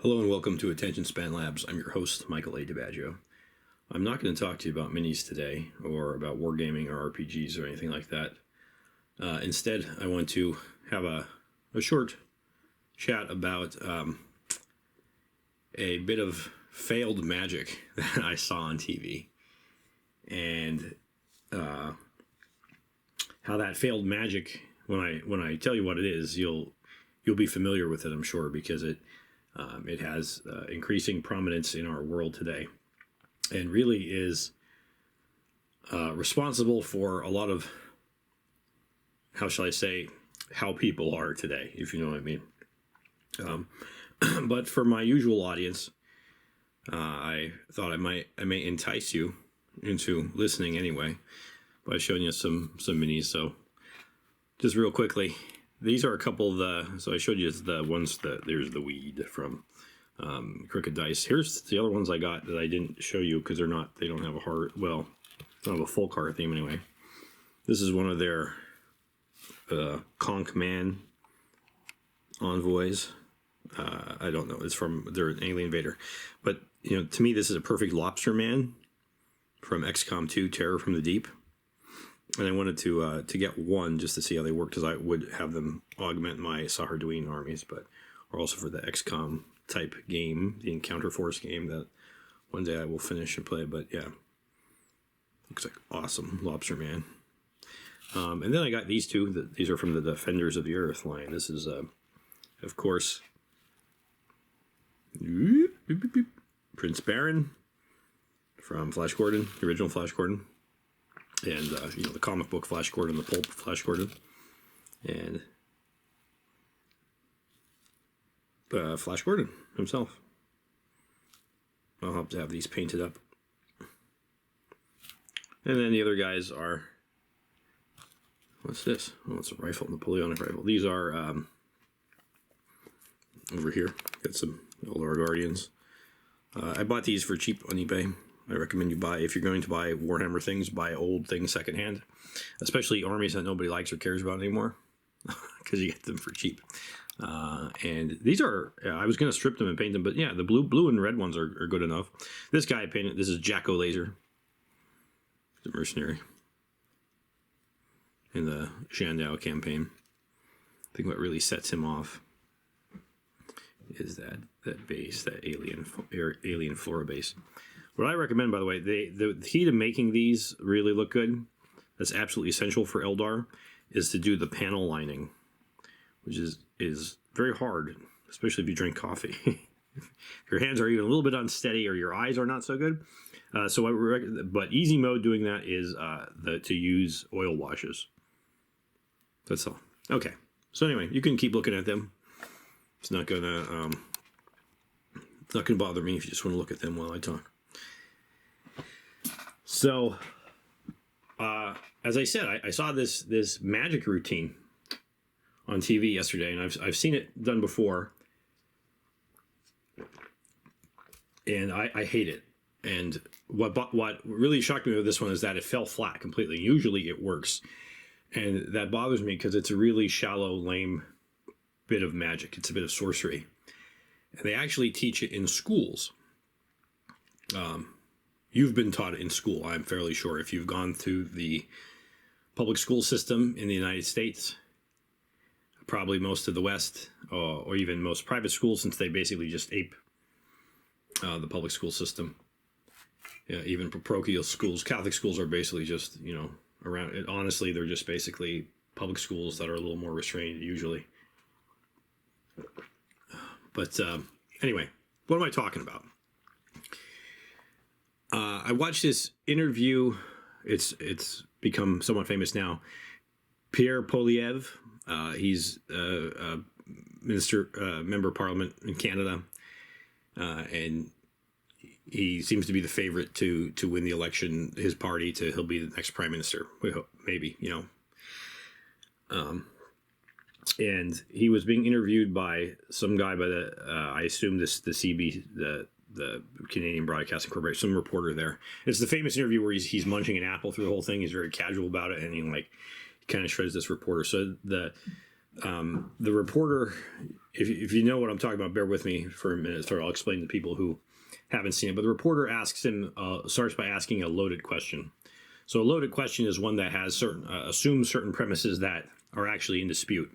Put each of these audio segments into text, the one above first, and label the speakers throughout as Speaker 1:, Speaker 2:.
Speaker 1: Hello and welcome to Attention Span Labs. I'm your host, Michael A. DiBaggio. I'm not going to talk to you about minis today or about wargaming or RPGs or anything like that. Instead, I want to have a short chat about a bit of failed magic that I saw on TV. And how that failed magic, when I tell you what it is, you'll be familiar with it, I'm sure, because it has increasing prominence in our world today, and really is responsible for a lot of, how shall I say, how people are today, if you know what I mean. But for my usual audience, I thought I may entice you into listening anyway by showing you some minis. So just real quickly, these are a couple of the, so I showed you the ones that, there's the weed from Crooked Dice. Here's the other ones I got that I didn't show you because they don't have a heart, well, they don't have a full card theme anyway. This is one of their Conch Man envoys. I don't know, they're an alien invader. But, you know, to me, this is a perfect Lobster Man from XCOM 2, Terror from the Deep. And I wanted to get one just to see how they work, because I would have them augment my Sahardween armies, but or also for the XCOM type game, the Encounter Force game that one day I will finish and play. But yeah, looks like awesome Lobster Man. And then I got these two. These are from the Defenders of the Earth line. This is, of course, Prince Baron from Flash Gordon, the original Flash Gordon. And, you know, the comic book Flash Gordon, the pulp Flash Gordon, and Flash Gordon himself. I'll have to have these painted up. And then the other guys are, what's this? Oh, it's a rifle, Napoleonic rifle. These are, over here, got some older Guardians. I bought these for cheap on eBay. I recommend you buy, if you're going to buy Warhammer things, buy old things secondhand, especially armies that nobody likes or cares about anymore, because you get them for cheap. And these are, I was going to strip them and paint them, but yeah, the blue and red ones are good enough. This guy I painted, this is Jacko Laser, the mercenary in the Shandao campaign. I think what really sets him off is that base, that alien flora base. What I recommend, by the way, the key to making these really look good, that's absolutely essential for Eldar, is to do the panel lining, which is very hard, especially if you drink coffee. If your hands are even a little bit unsteady or your eyes are not so good. But easy mode doing that is to use oil washes. That's all. Okay. So anyway, you can keep looking at them. It's not gonna bother me if you just want to look at them while I talk. So, as I said, I saw this magic routine on TV yesterday, and I've seen it done before, and I hate it. And what really shocked me with this one is that it fell flat completely. Usually it works, and that bothers me because it's a really shallow, lame bit of magic. It's a bit of sorcery, and they actually teach it in schools. You've been taught it in school, I'm fairly sure. If you've gone through the public school system in the United States, probably most of the West, or even most private schools, since they basically just ape the public school system. Yeah, even parochial schools, Catholic schools are basically just, you know, around it. Honestly, they're just basically public schools that are a little more restrained usually. But anyway, what am I talking about? I watched this interview. It's become somewhat famous now. Pierre Poilievre, he's a member of Parliament in Canada, and he seems to be the favorite to win the election. His party he'll be the next prime minister. We hope, maybe, you know. And he was being interviewed by some guy by I assume the CB, the Canadian Broadcasting Corporation, some reporter there. It's the famous interview where he's munching an apple through the whole thing. He's very casual about it, and he kind of shreds this reporter. So the the reporter, if you know what I'm talking about, bear with me for a minute. So I'll explain to people who haven't seen it. But the reporter asks him, starts by asking a loaded question. So a loaded question is one that has certain assumes certain premises that are actually in dispute.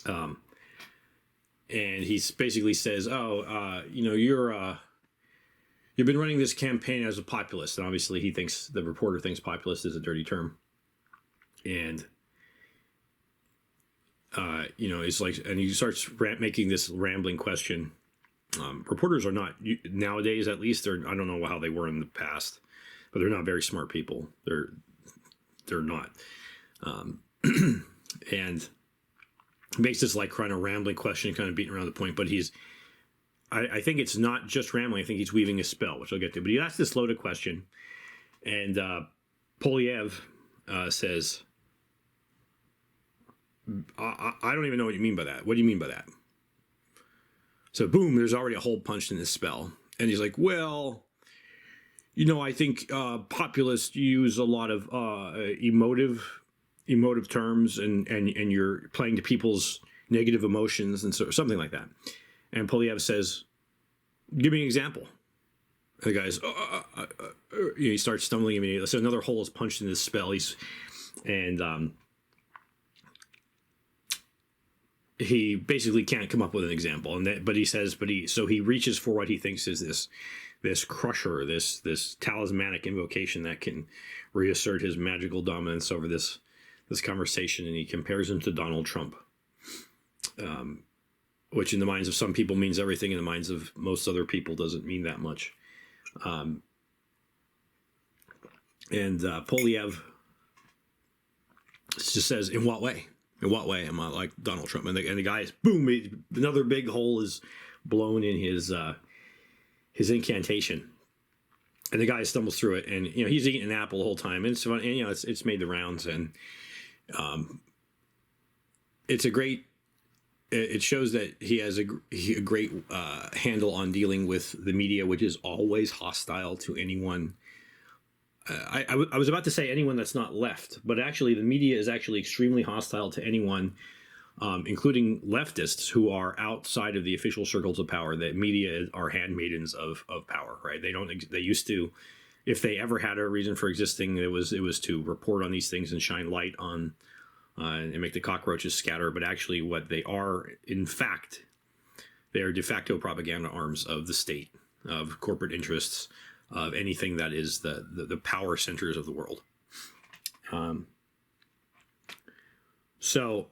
Speaker 1: And he basically says, "Oh, you've been running this campaign as a populist," and obviously the reporter thinks populist is a dirty term, and it's like, and he starts making this rambling question. Reporters are not nowadays, at least. I don't know how they were in the past, but they're not very smart people. They're not, and makes this like kind of rambling question, kind of beating around the point. But I think it's not just rambling. I think he's weaving a spell, which I'll get to. But he asks this loaded question, and Polyev says, I don't even know what you mean by that. What do you mean by that? So boom, there's already a hole punched in this spell. And he's like, well, I think populists use a lot of emotive terms, and you're playing to people's negative emotions and something like that. And Polyev says, give me an example. And the guy's, he starts stumbling immediately. So another hole is punched in this spell. He basically can't come up with an example, but he reaches for what he thinks is this crusher, this talismanic invocation that can reassert his magical dominance over this conversation, and he compares him to Donald Trump, which in the minds of some people means everything, in the minds of most other people doesn't mean that much. Polyev just says, in what way? In what way am I like Donald Trump? And the guy is, boom, another big hole is blown in his incantation. And the guy stumbles through it, and he's eating an apple the whole time, and it's fun, and it's made the rounds, and it's a great. It shows that he has a great handle on dealing with the media, which is always hostile to anyone. I was about to say anyone that's not left, but actually the media is actually extremely hostile to anyone, including leftists who are outside of the official circles of power. That media are handmaidens of power, right? They used to, if they ever had a reason for existing, it was to report on these things and shine light on and make the cockroaches scatter. But actually what they are, in fact, they are de facto propaganda arms of the state, of corporate interests, of anything that is the power centers of the world. So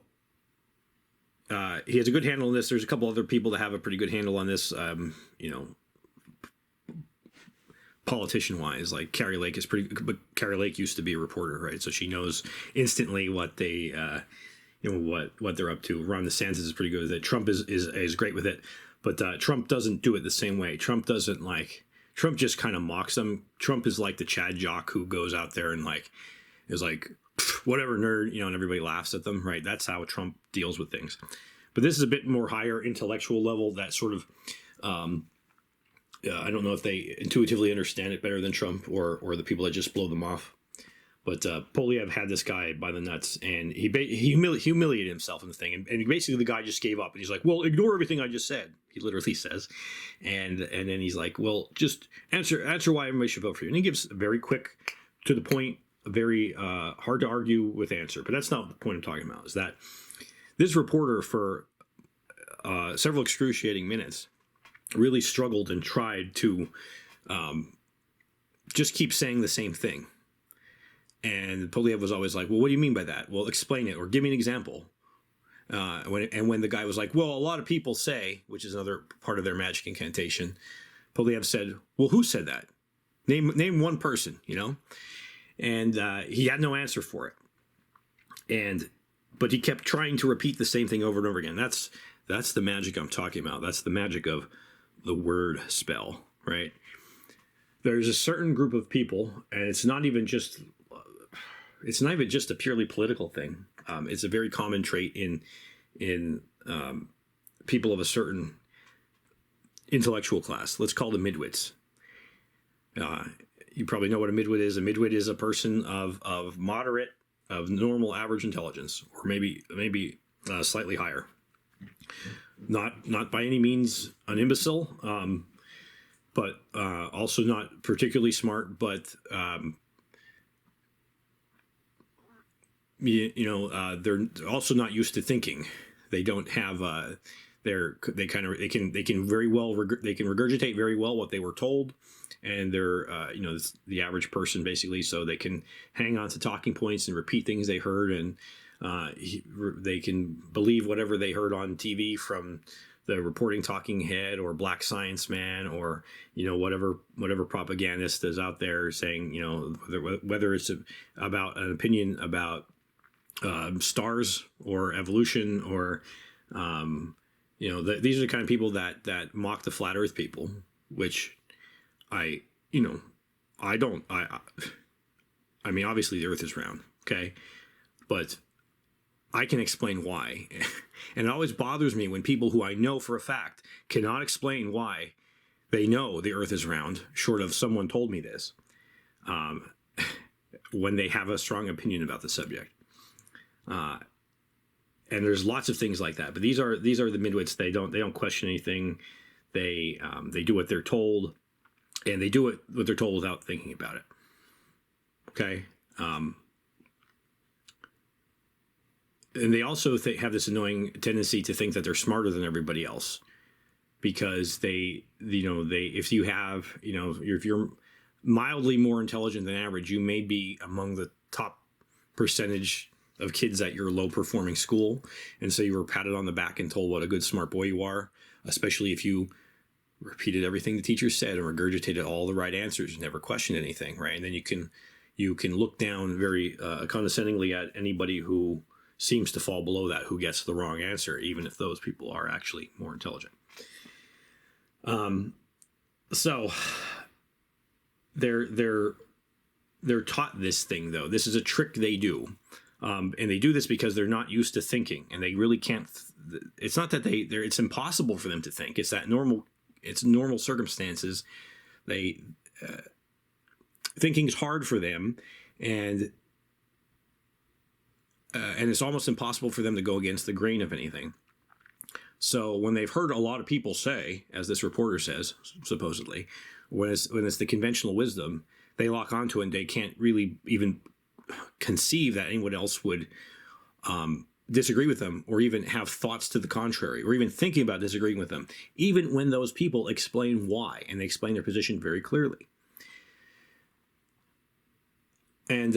Speaker 1: he has a good handle on this. There's a couple other people that have a pretty good handle on this, politician-wise, like Carrie Lake is pretty, but Carrie Lake used to be a reporter, right? So she knows instantly what they, what they're up to. Ron DeSantis is pretty good with it. Trump is great with it, but Trump doesn't do it the same way. Trump just kind of mocks them. Trump is like the Chad jock who goes out there and is like, whatever, nerd, and everybody laughs at them, right? That's how Trump deals with things. But this is a bit more higher intellectual level, that sort of, I don't know if they intuitively understand it better than Trump or the people that just blow them off. But Polyev had this guy by the nuts, and he humiliated himself in the thing. And basically the guy just gave up. And he's like, well, ignore everything I just said. He literally says. And then he's like, well, just answer why everybody should vote for you. And he gives a very quick, to the point, a very hard to argue with answer. But that's not the point I'm talking about, is that this reporter for several excruciating minutes really struggled and tried to just keep saying the same thing. And Polyev was always like, well, what do you mean by that? Well, explain it, or give me an example. When the guy was like, well, a lot of people say, which is another part of their magic incantation, Polyev said, well, who said that? Name one person, And he had no answer for it. But he kept trying to repeat the same thing over and over again. That's the magic I'm talking about. That's the magic of the word spell, right? There's a certain group of people, and it's not even just a purely political thing. It's a very common trait in people of a certain intellectual class. Let's call them midwits. You probably know what a midwit is. A midwit is a person of normal average intelligence, or maybe slightly higher. Not by any means an imbecile, but also not particularly smart, but they're also not used to thinking. They don't have they can regurgitate very well what they were told, and they're the average person basically, so they can hang on to talking points and repeat things they heard, and they can believe whatever they heard on TV from the reporting talking head or Black Science Man or whatever propagandist is out there saying whether it's about an opinion about stars or evolution or these are the kind of people that mock the flat Earth people, which I mean, obviously the Earth is round, okay, but I can explain why. And it always bothers me when people who I know for a fact cannot explain why they know the Earth is round, short of someone told me this, when they have a strong opinion about the subject. And there's lots of things like that. But these are the midwits. They don't question anything. They do what they're told, and they do what they're told without thinking about it. Okay. And they also have this annoying tendency to think that they're smarter than everybody else, because if you're mildly more intelligent than average, you may be among the top percentage of kids at your low performing school. And so you were patted on the back and told what a good smart boy you are, especially if you repeated everything the teacher said and regurgitated all the right answers, never questioned anything, right? And then you can look down very condescendingly at anybody who seems to fall below that, who gets the wrong answer, even if those people are actually more intelligent. So they're taught this thing, though. This is a trick they do. And they do this because they're not used to thinking, and they really can't. It's not that it's impossible for them to think. It's that it's normal circumstances. Thinking is hard for them, and it's almost impossible for them to go against the grain of anything. So when they've heard a lot of people say, as this reporter says, supposedly, when it's the conventional wisdom, they lock onto it, and they can't really even conceive that anyone else would disagree with them, or even have thoughts to the contrary, or even thinking about disagreeing with them, even when those people explain why, and they explain their position very clearly. And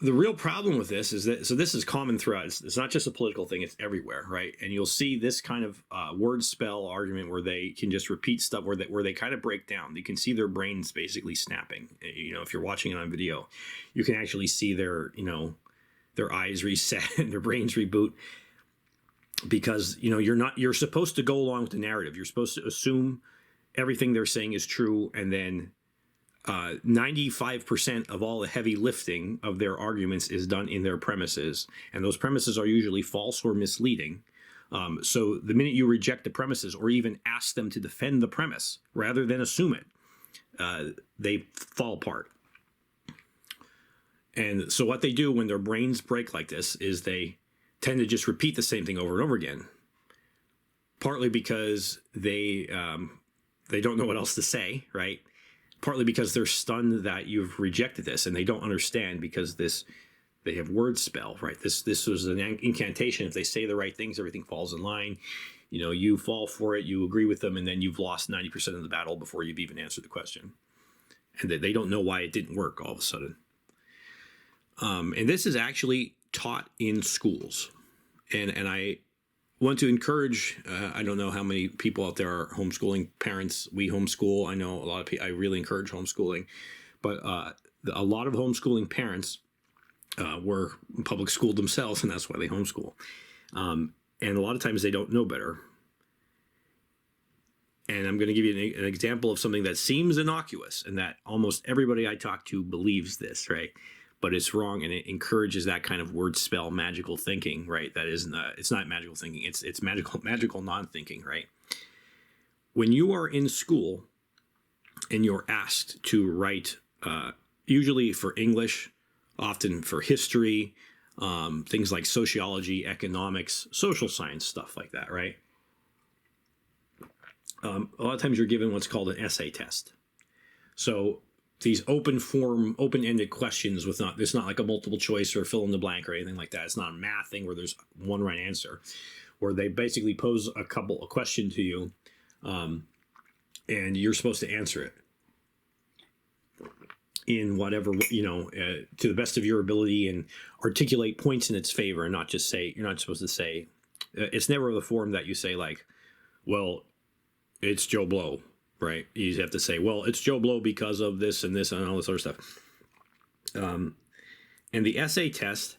Speaker 1: the real problem with this is that, so this is common throughout. It's not just a political thing, it's everywhere, right? And you'll see this kind of word spell argument where they can just repeat stuff, where they kind of break down. You can see their brains basically snapping. If you're watching it on video, you can actually see their eyes reset and their brains reboot, because you're supposed to go along with the narrative. You're supposed to assume everything they're saying is true, and then 95% of all the heavy lifting of their arguments is done in their premises, and those premises are usually false or misleading. So the minute you reject the premises, or even ask them to defend the premise rather than assume it, they fall apart. And so what they do when their brains break like this is they tend to just repeat the same thing over and over again, partly because they don't know what else to say, right? Partly because they're stunned that you've rejected this, and they don't understand, because they have word spell, right? This was an incantation. If they say the right things, everything falls in line. You fall for it, you agree with them, and then you've lost 90% of the battle before you've even answered the question. And they don't know why it didn't work all of a sudden. And this is actually taught in schools. And I want to encourage, I don't know how many people out there are homeschooling parents. We homeschool. I know a lot of people. I really encourage homeschooling. But a lot of homeschooling parents were public schooled themselves, and that's why they homeschool. And a lot of times they don't know better. And I'm going to give you an example of something that seems innocuous, and that almost everybody I talk to believes this, right? But it's wrong, and it encourages that kind of word spell magical thinking, right? That is not, it's not magical thinking. It's magical non-thinking, right? When you are in school and you're asked to write, usually for English, often for history, things like sociology, economics, social science, stuff like that, right? A lot of times you're given what's called an essay test. So these open-ended questions with it's not like a multiple choice or fill in the blank or anything like that. It's not a math thing where there's one right answer, where they basically pose a question to you, and you're supposed to answer it in whatever, to the best of your ability, and articulate points in its favor, and not just say, you're not supposed to say, it's never the form that you say like, well, it's Joe Blow, right? You have to say, well, it's Joe Blow because of this and this and all this other stuff. And the essay test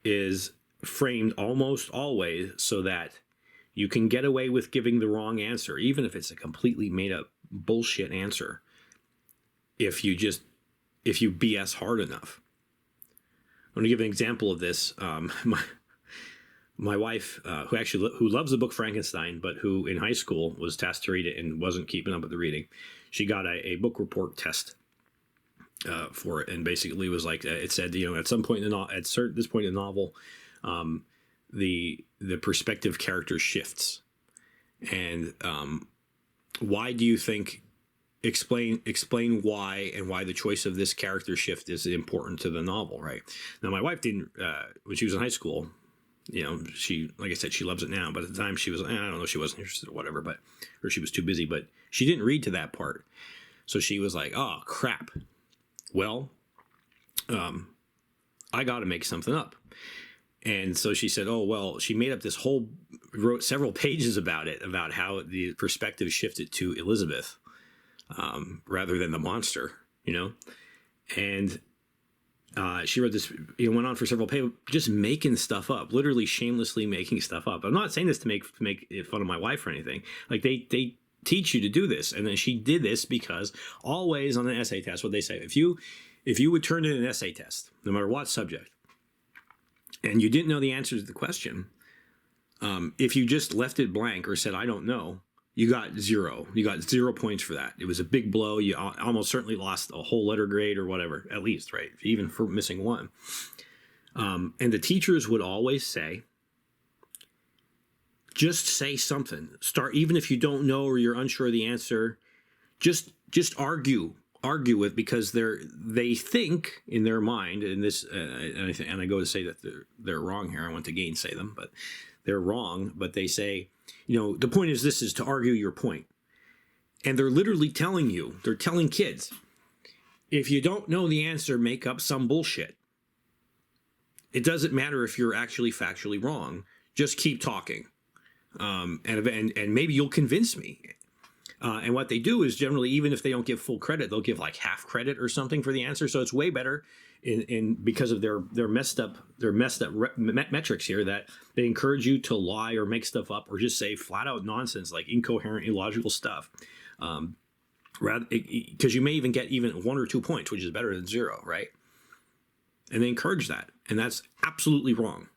Speaker 1: is framed almost always so that you can get away with giving the wrong answer, even if it's a completely made up bullshit answer, if you BS hard enough. I'm going to give an example of this. My wife, who loves the book Frankenstein, but who in high school was tasked to read it and wasn't keeping up with the reading, she got a book report test for it, and basically was like, it said, at some point this point in the novel, the perspective character shifts, and why do you think? Explain why, and why the choice of this character shift is important to the novel, right? Now, my wife didn't when she was in high school. She, like I said, she loves it now, but at the time she was, I don't know, she wasn't interested or whatever, or she was too busy, but she didn't read to that part. So she was like, oh, crap. Well, I got to make something up. And so she said, oh, well, she made up wrote several pages about it, about how the perspective shifted to Elizabeth rather than the monster, and she wrote this, went on for several pages, just making stuff up, literally shamelessly making stuff up. I'm not saying this to make fun of my wife or anything. Like, they teach you to do this. And then she did this because always on an essay test, what they say, if you would turn in an essay test, no matter what subject, and you didn't know the answer to the question, if you just left it blank or said, I don't know, you got 0. You got 0 points for that. It was a big blow. You almost certainly lost a whole letter grade or whatever, at least, right? Even for missing one. And the teachers would always say, just say something. Start, even if you don't know or you're unsure of the answer, just argue with, because they think in their mind, and this, and I go to say that they're wrong here. I want to gainsay them, but they're wrong. But they say, the point is, this is to argue your point. And they're literally telling kids, if you don't know the answer, make up some bullshit. It doesn't matter if you're actually factually wrong. Just keep talking. And maybe you'll convince me. And what they do is generally, even if they don't give full credit, they'll give like half credit or something for the answer. So it's way better because of their messed up metrics here, that they encourage you to lie or make stuff up or just say flat out nonsense, like incoherent, illogical stuff. Because you may even get 1 or 2 points, which is better than 0, right? And they encourage that, and that's absolutely wrong.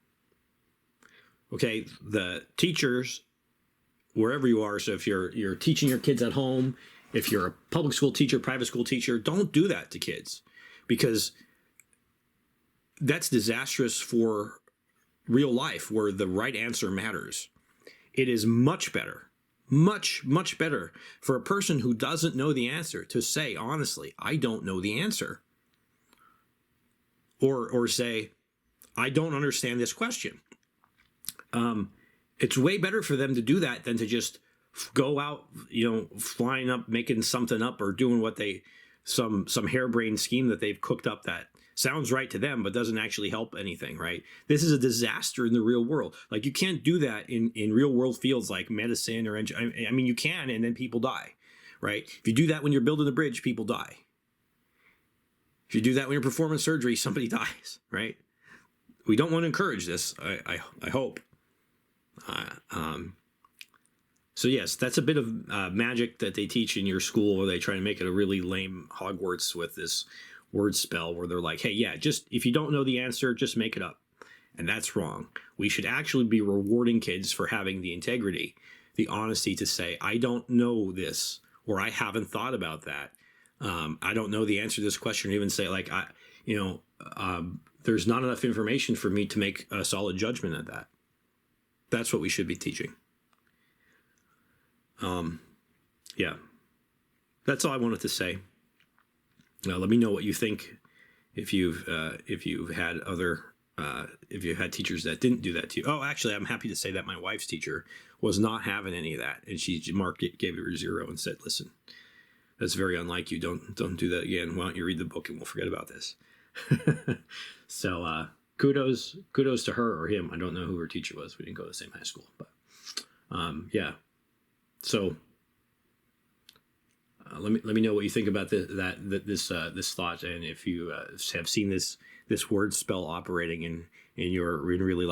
Speaker 1: Okay, the teachers, wherever you are, so if you're teaching your kids at home, if you're a public school teacher, private school teacher, don't do that to kids, because that's disastrous for real life, where the right answer matters. It is much better, much, much better for a person who doesn't know the answer to say, honestly, I don't know the answer. Or say, I don't understand this question. It's way better for them to do that than to just go out, flying up, making something up, or doing some harebrained scheme that they've cooked up that sounds right to them, but doesn't actually help anything, right? This is a disaster in the real world. Like, you can't do that in real world fields like medicine or engineering. I mean, you can, and then people die, right? If you do that when you're building a bridge, people die. If you do that when you're performing surgery, somebody dies, right? We don't want to encourage this, I hope. So yes, that's a bit of magic that they teach in your school, where they try to make it a really lame Hogwarts with this word spell, where they're like, hey, yeah, just if you don't know the answer, just make it up. And that's wrong. We should actually be rewarding kids for having the integrity, the honesty to say, I don't know this, or I haven't thought about that. I don't know the answer to this question, or even say, like, you know, there's not enough information for me to make a solid judgment at that. That's what we should be teaching. Yeah, that's all I wanted to say. Let me know what you think. If you've had if you've had teachers that didn't do that to you. Oh, actually, I'm happy to say that my wife's teacher was not having any of that, and she marked it, gave it a 0, and said, "Listen, that's very unlike you. Don't do that again. Why don't you read the book and we'll forget about this." So kudos to her or him. I don't know who her teacher was. We didn't go to the same high school, but yeah. So let me know what you think about this thought, and if you have seen this word spell operating in real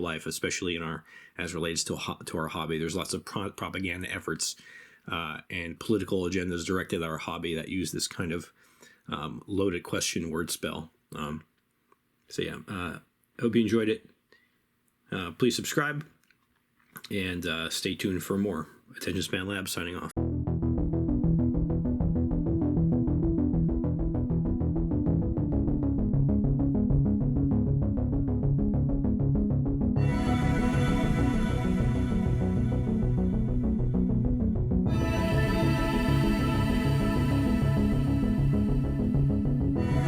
Speaker 1: life, especially as relates to our hobby. There's lots of propaganda efforts and political agendas directed at our hobby that use this kind of loaded question word spell. So yeah, hope you enjoyed it. Please subscribe and stay tuned for more. Attention Span Lab signing off.